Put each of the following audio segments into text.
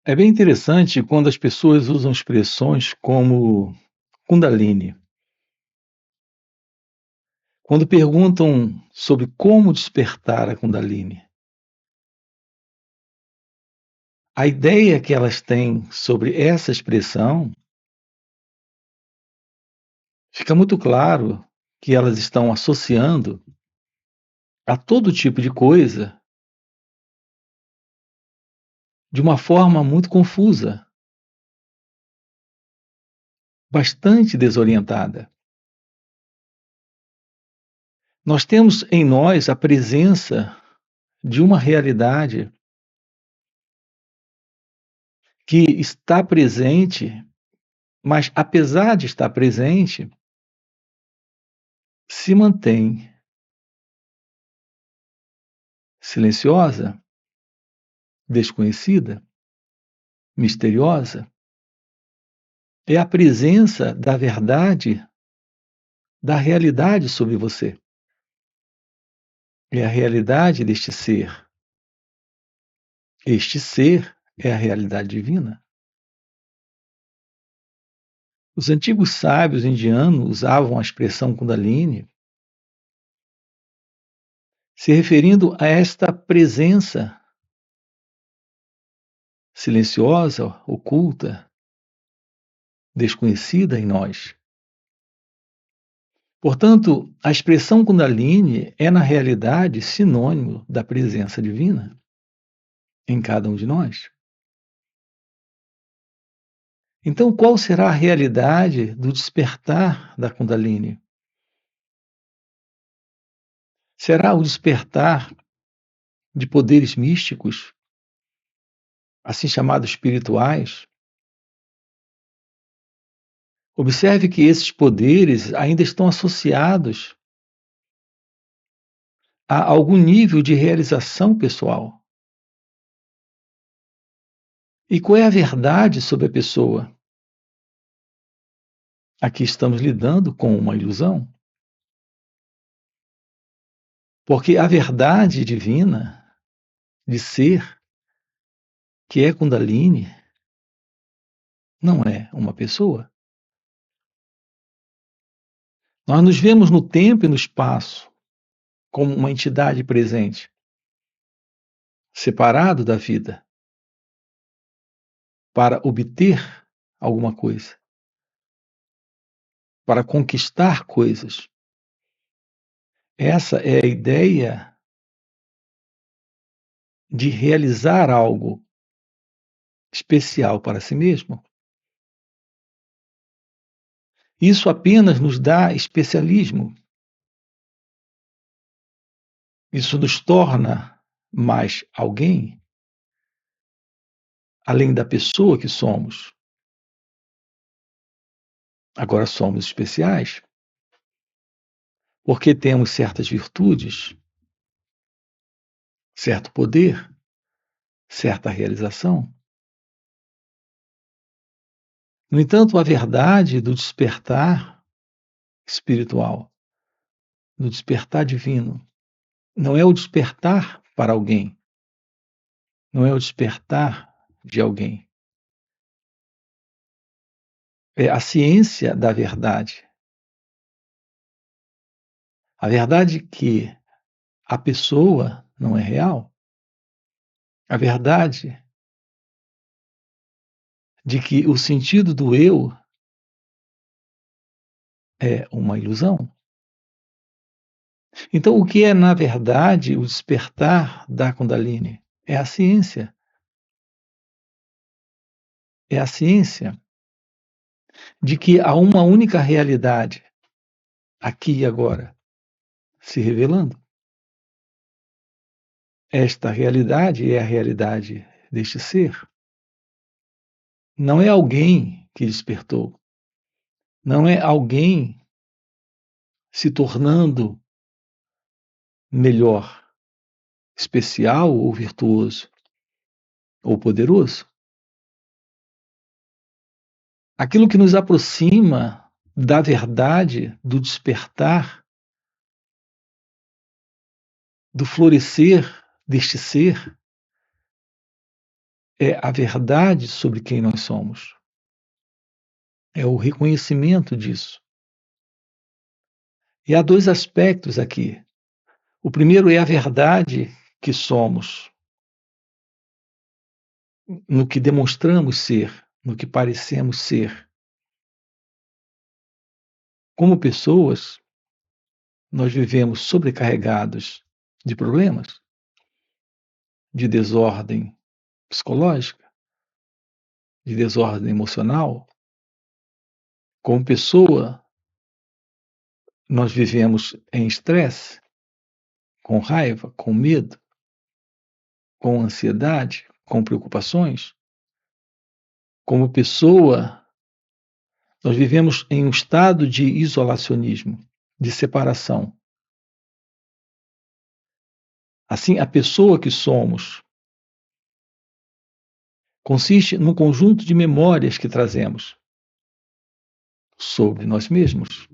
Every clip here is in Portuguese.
É bem interessante quando as pessoas usam expressões como Kundalini. Quando perguntam sobre como despertar a Kundalini, a ideia que elas têm sobre essa expressão fica muito claro que elas estão associando a todo tipo de coisa de uma forma muito confusa, bastante desorientada. Nós temos em nós a presença de uma realidade que está presente, mas apesar de estar presente, se mantém silenciosa, desconhecida, misteriosa. É a presença da verdade, da realidade sobre você. É a realidade deste ser. Este ser é a realidade divina. Os antigos sábios indianos usavam a expressão Kundalini se referindo a esta presença silenciosa, oculta, desconhecida em nós. Portanto, a expressão Kundalini é, na realidade, sinônimo da presença divina em cada um de nós. Então, qual será a realidade do despertar da Kundalini? Será o despertar de poderes místicos, assim chamados espirituais? Observe que esses poderes ainda estão associados a algum nível de realização pessoal. E qual é a verdade sobre a pessoa? Aqui estamos lidando com uma ilusão. Porque a verdade divina de ser, que é Kundalini, não é uma pessoa. Nós nos vemos no tempo e no espaço como uma entidade presente, separado da vida, para obter alguma coisa, para conquistar coisas. Essa é a ideia de realizar algo especial para si mesmo. Isso apenas nos dá especialismo. Isso nos torna mais alguém, além da pessoa que somos. Agora somos especiais porque temos certas virtudes, certo poder, certa realização. No entanto, a verdade do despertar espiritual, do despertar divino, não é o despertar para alguém, não é o despertar de alguém. É a ciência da verdade. A verdade que a pessoa não é real. A verdade de que o sentido do eu é uma ilusão. Então, o que é, na verdade, o despertar da Kundalini? É a ciência. É a ciência de que há uma única realidade, aqui e agora, se revelando. Esta realidade é a realidade deste ser. Não é alguém que despertou. Não é alguém se tornando melhor, especial ou virtuoso ou poderoso. Aquilo que nos aproxima da verdade, do despertar, do florescer deste ser, é a verdade sobre quem nós somos. É o reconhecimento disso. E há dois aspectos aqui. O primeiro é a verdade que somos, no que demonstramos ser, no que parecemos ser. Como pessoas, nós vivemos sobrecarregados de problemas, de desordem psicológica, de desordem emocional. Como pessoa, nós vivemos em estresse, com raiva, com medo, com ansiedade, com preocupações. Como pessoa, nós vivemos em um estado de isolacionismo, de separação. Assim, a pessoa que somos consiste num conjunto de memórias que trazemos sobre nós mesmos.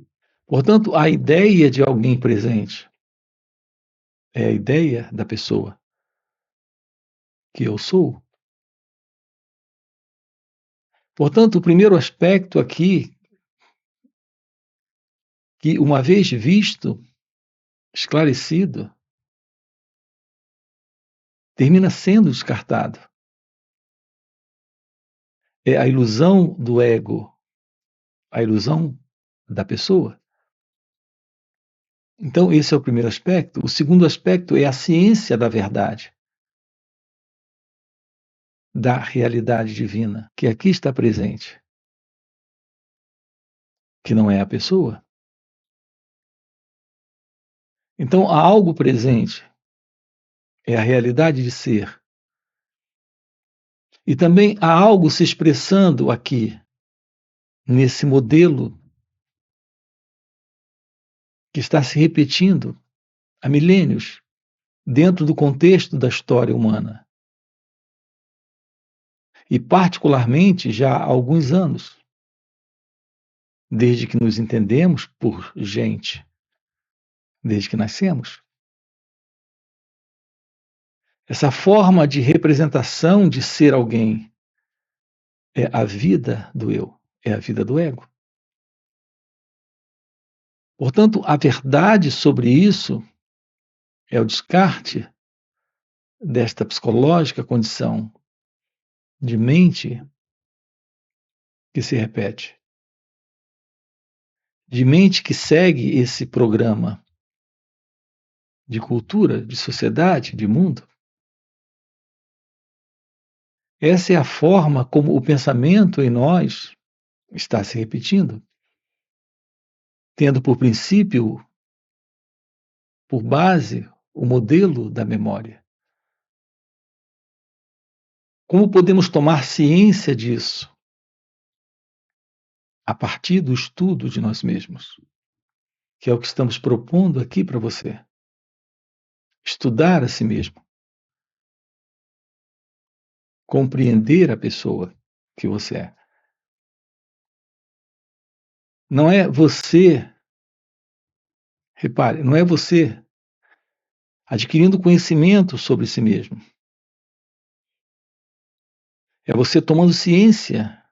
Portanto, a ideia de alguém presente é a ideia da pessoa que eu sou. Portanto, o primeiro aspecto aqui, que uma vez visto, esclarecido, termina sendo descartado. É a ilusão do ego, a ilusão da pessoa. Então, esse é o primeiro aspecto. O segundo aspecto é a ciência da verdade, da realidade divina, que aqui está presente, que não é a pessoa. Então, há algo presente, é a realidade de ser. E também há algo se expressando aqui, nesse modelo que está se repetindo há milênios, dentro do contexto da história humana. E, particularmente, já há alguns anos, desde que nos entendemos por gente, desde que nascemos. Essa forma de representação de ser alguém é a vida do eu, é a vida do ego. Portanto, a verdade sobre isso é o descarte desta psicológica condição de mente que se repete, de mente que segue esse programa de cultura, de sociedade, de mundo. Essa é a forma como o pensamento em nós está se repetindo, tendo por princípio, por base, o modelo da memória. Como podemos tomar ciência disso? A partir do estudo de nós mesmos, que é o que estamos propondo aqui para você. Estudar a si mesmo. Compreender a pessoa que você é. Não é você, repare, não é você adquirindo conhecimento sobre si mesmo. É você tomando ciência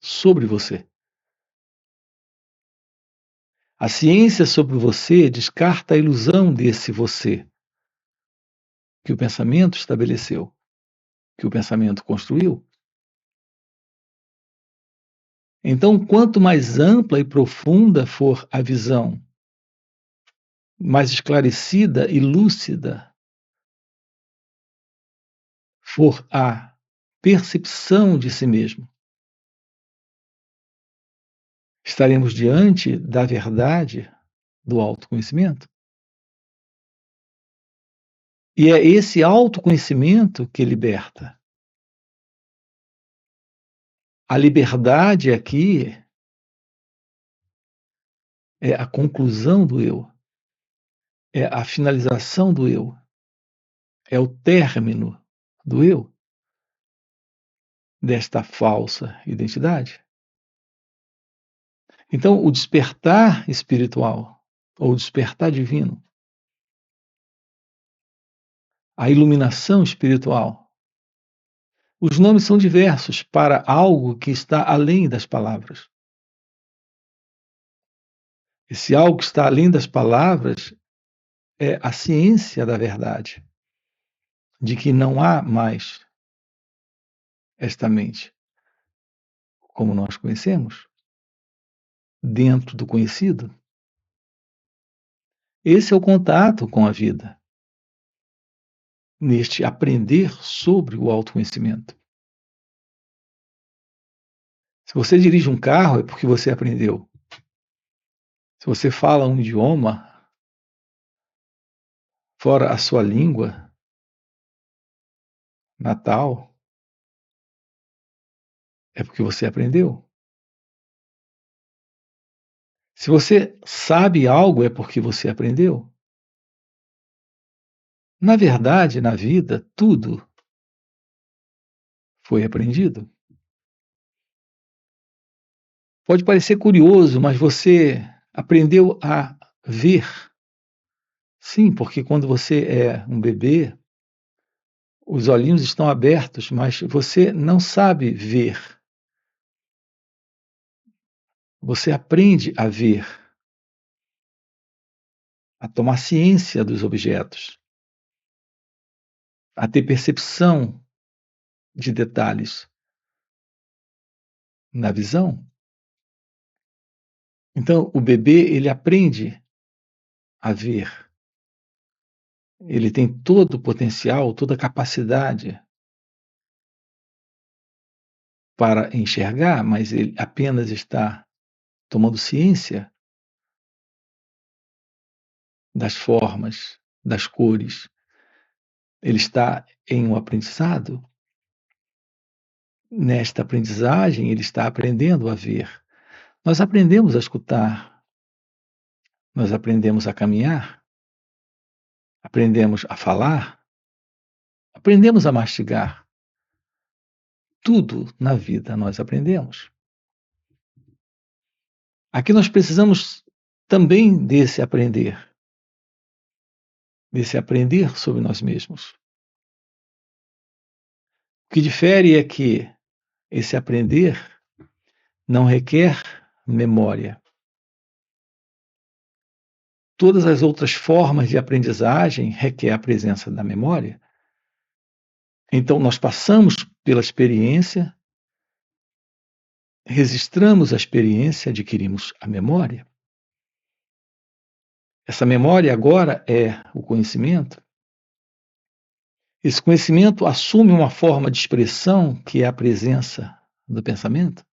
sobre você. A ciência sobre você descarta a ilusão desse você que o pensamento estabeleceu, que o pensamento construiu. Então, quanto mais ampla e profunda for a visão, mais esclarecida e lúcida for a percepção de si mesmo, estaremos diante da verdade do autoconhecimento. E é esse autoconhecimento que liberta. A liberdade aqui é a conclusão do eu, é a finalização do eu, é o término do eu, desta falsa identidade. Então, o despertar espiritual, ou o despertar divino, a iluminação espiritual, Os nomes são diversos para algo que está além das palavras. Esse algo que está além das palavras é a ciência da verdade, de que não há mais esta mente como nós conhecemos, dentro do conhecido. Esse é o contato com a vida, neste aprender sobre o autoconhecimento. Se você dirige um carro, é porque você aprendeu. Se você fala um idioma, fora a sua língua natal, é porque você aprendeu. Se você sabe algo, é porque você aprendeu. Na verdade, na vida, tudo foi aprendido. Pode parecer curioso, mas você aprendeu a ver. Sim, porque quando você é um bebê, os olhinhos estão abertos, mas você não sabe ver. Você aprende a ver, a tomar ciência dos objetos, a ter percepção de detalhes na visão. Então, o bebê, ele aprende a ver. Ele tem todo o potencial, toda a capacidade para enxergar, mas ele apenas está tomando ciência das formas, das cores. Ele está em um aprendizado. Nesta aprendizagem, ele está aprendendo a ver. Nós aprendemos a escutar, nós aprendemos a caminhar, aprendemos a falar, aprendemos a mastigar. Tudo na vida nós aprendemos. Aqui nós precisamos também desse aprender sobre nós mesmos. O que difere é que esse aprender não requer memória. Todas as outras formas de aprendizagem requer a presença da memória. Então, nós passamos pela experiência, registramos a experiência, adquirimos a memória. Essa memória agora é o conhecimento. Esse conhecimento assume uma forma de expressão que é a presença do pensamento,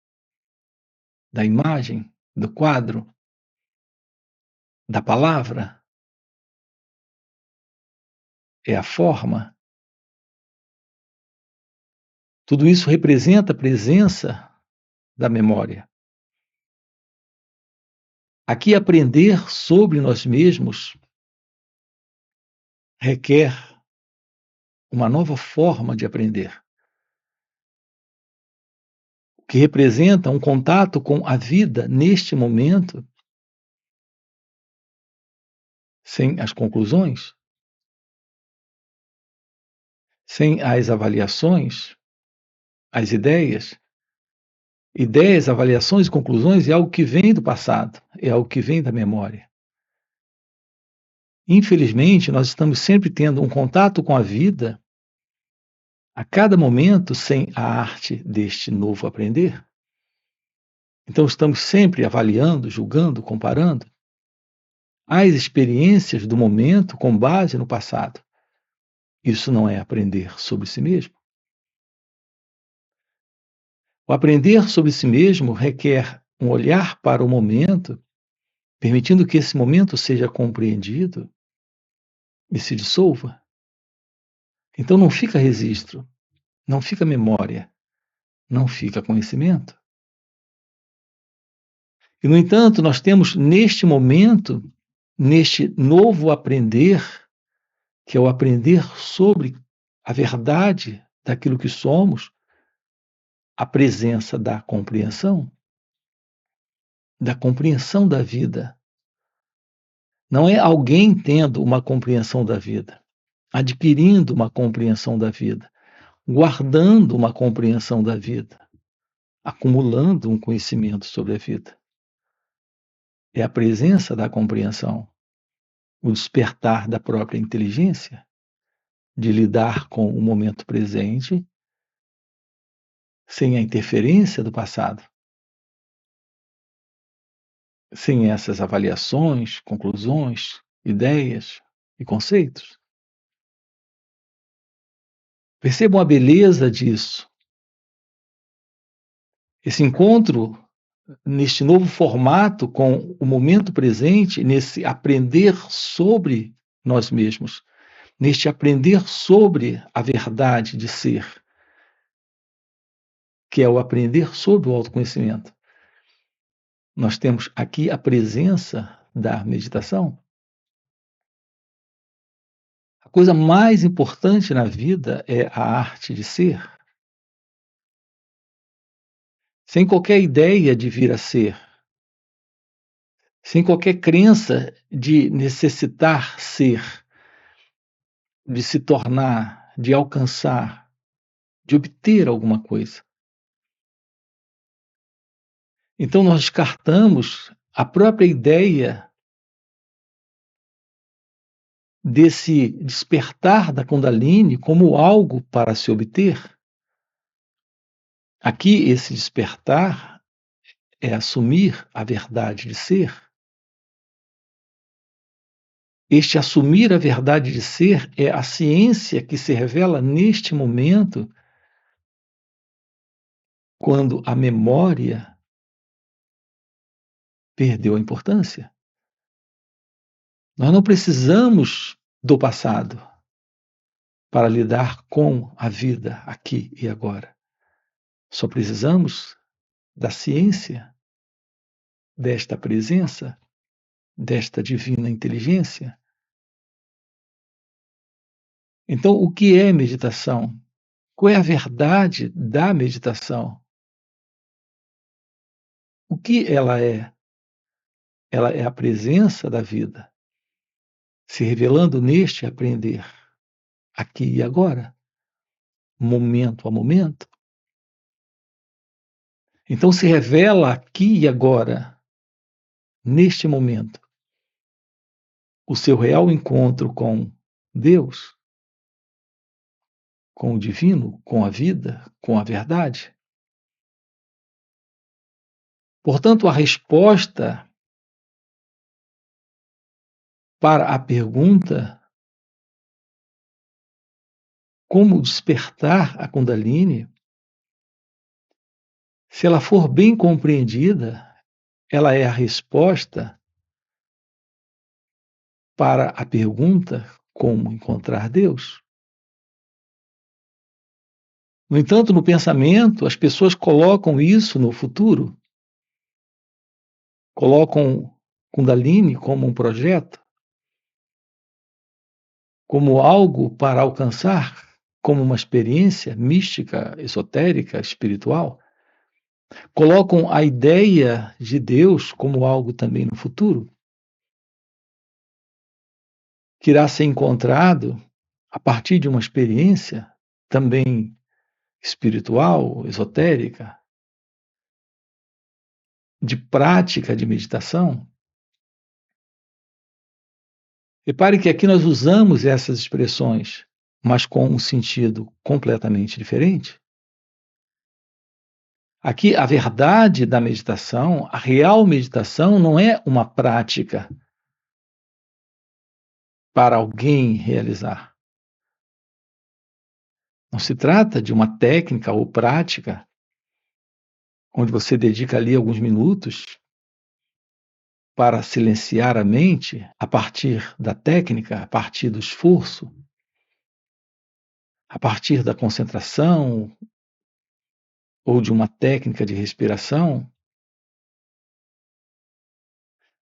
da imagem, do quadro, da palavra. É a forma. Tudo isso representa a presença da memória. Aqui, aprender sobre nós mesmos requer uma nova forma de aprender, que representa um contato com a vida neste momento, sem as conclusões, sem as avaliações, as ideias. Ideias, avaliações e conclusões é algo que vem do passado, é algo que vem da memória. Infelizmente, nós estamos sempre tendo um contato com a vida a cada momento sem a arte deste novo aprender. Então, estamos sempre avaliando, julgando, comparando as experiências do momento com base no passado. Isso não é aprender sobre si mesmo. O aprender sobre si mesmo requer um olhar para o momento, permitindo que esse momento seja compreendido e se dissolva. Então não fica registro, não fica memória, não fica conhecimento. E, no entanto, nós temos neste momento, neste novo aprender, que é o aprender sobre a verdade daquilo que somos, a presença da compreensão da vida. Não é alguém tendo uma compreensão da vida, adquirindo uma compreensão da vida. guardando uma compreensão da vida, acumulando um conhecimento sobre a vida. É a presença da compreensão, o despertar da própria inteligência, de lidar com o momento presente sem a interferência do passado, sem essas avaliações, conclusões, ideias e conceitos. Percebam a beleza disso. Esse encontro neste novo formato com o momento presente, nesse aprender sobre nós mesmos, neste aprender sobre a verdade de ser, que é o aprender sobre o autoconhecimento. Nós temos aqui a presença da meditação. A coisa mais importante na vida é a arte de ser. Sem qualquer ideia de vir a ser, sem qualquer crença de necessitar ser, de se tornar, de alcançar, de obter alguma coisa. Então nós descartamos a própria ideia desse despertar da Kundalini como algo para se obter. Aqui, esse despertar é assumir a verdade de ser. Este assumir a verdade de ser é a ciência que se revela neste momento, quando a memória perdeu a importância. Nós não precisamos do passado para lidar com a vida aqui e agora. Só precisamos da ciência, desta presença, desta divina inteligência. Então, o que é meditação? Qual é a verdade da meditação? O que ela é? Ela é a presença da vida, se revelando neste aprender, aqui e agora, momento a momento. Então, se revela aqui e agora, neste momento, o seu real encontro com Deus, com o divino, com a vida, com a verdade. Portanto, a resposta para a pergunta como despertar a Kundalini, se ela for bem compreendida, ela é a resposta para a pergunta como encontrar Deus. No entanto, no pensamento, as pessoas colocam isso no futuro, colocam Kundalini como um projeto, como algo para alcançar, como uma experiência mística, esotérica, espiritual. Colocam a ideia de Deus como algo também no futuro, que irá ser encontrado a partir de uma experiência também espiritual, esotérica, de prática de meditação. Repare que aqui nós usamos essas expressões, mas com um sentido completamente diferente. Aqui, a verdade da meditação, a real meditação, não é uma prática para alguém realizar. Não se trata de uma técnica ou prática onde você dedica ali alguns minutos para silenciar a mente a partir da técnica, a partir do esforço, a partir da concentração ou de uma técnica de respiração.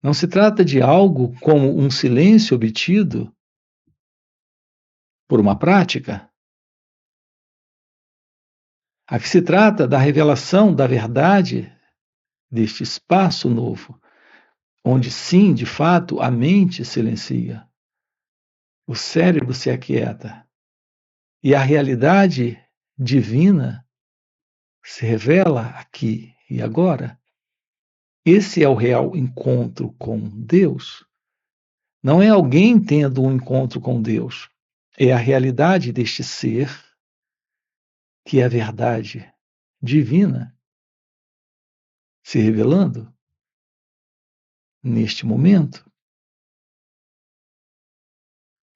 Não se trata de algo como um silêncio obtido por uma prática. Aqui se trata da revelação da verdade deste espaço novo, onde sim, de fato, a mente silencia, o cérebro se aquieta e a realidade divina se revela aqui e agora. Esse é o real encontro com Deus. Não é alguém tendo um encontro com Deus, é a realidade deste ser, que é a verdade divina, se revelando neste momento.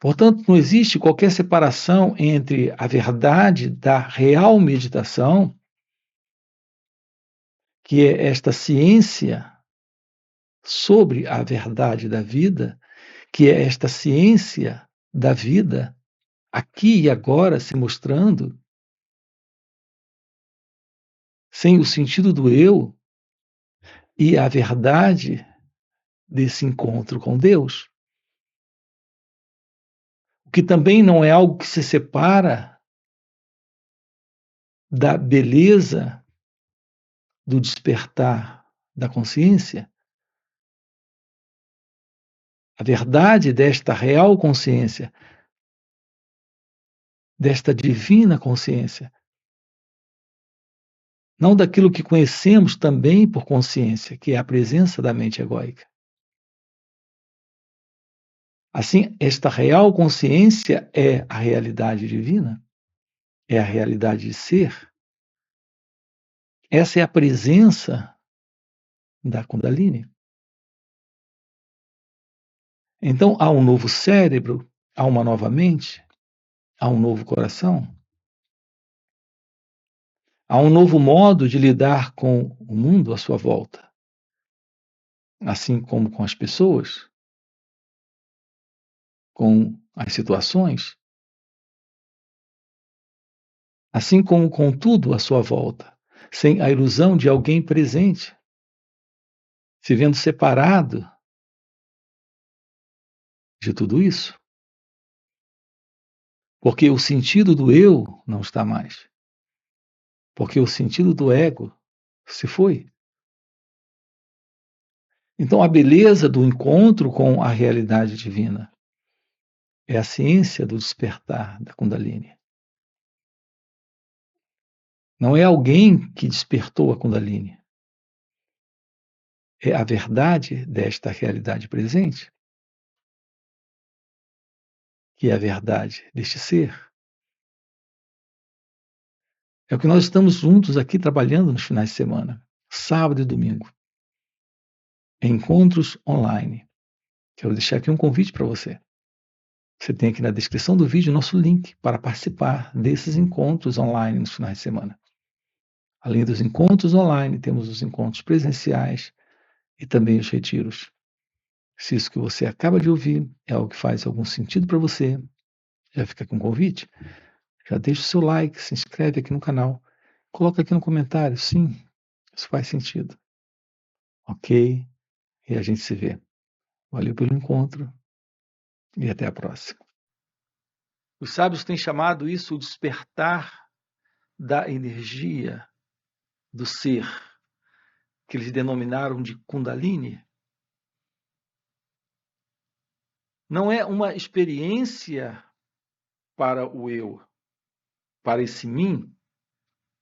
Portanto, não existe qualquer separação entre a verdade da real meditação, que é esta ciência sobre a verdade da vida, que é esta ciência da vida, aqui e agora se mostrando, sem o sentido do eu, e a verdade desse encontro com Deus. O que também não é algo que se separa da beleza do despertar da consciência. A verdade desta real consciência, desta divina consciência, não daquilo que conhecemos também por consciência, que é a presença da mente egóica. Assim, esta real consciência é a realidade divina, é a realidade de ser. Essa é a presença da Kundalini. Então, há um novo cérebro, há uma nova mente, há um novo coração, há um novo modo de lidar com o mundo à sua volta, assim como com as pessoas, com as situações, assim como com tudo à sua volta, sem a ilusão de alguém presente, se vendo separado de tudo isso. Porque o sentido do eu não está mais. Porque o sentido do ego se foi. Então, a beleza do encontro com a realidade divina é a ciência do despertar da Kundalini. Não é alguém que despertou a Kundalini. É a verdade desta realidade presente, que é a verdade deste ser. É o que nós estamos juntos aqui trabalhando nos finais de semana, sábado e domingo, em encontros online. Quero deixar aqui um convite para você. Você tem aqui na descrição do vídeo nosso link para participar desses encontros online nos finais de semana. Além dos encontros online, temos os encontros presenciais e também os retiros. Se isso que você acaba de ouvir é algo que faz algum sentido para você, já fica aqui um convite. Já deixa o seu like, se inscreve aqui no canal. Coloca aqui no comentário, sim, isso faz sentido. Ok? E a gente se vê. Valeu pelo encontro e até a próxima. Os sábios têm chamado isso o despertar da energia do ser, que eles denominaram de Kundalini. Não é uma experiência para o eu, para esse mim,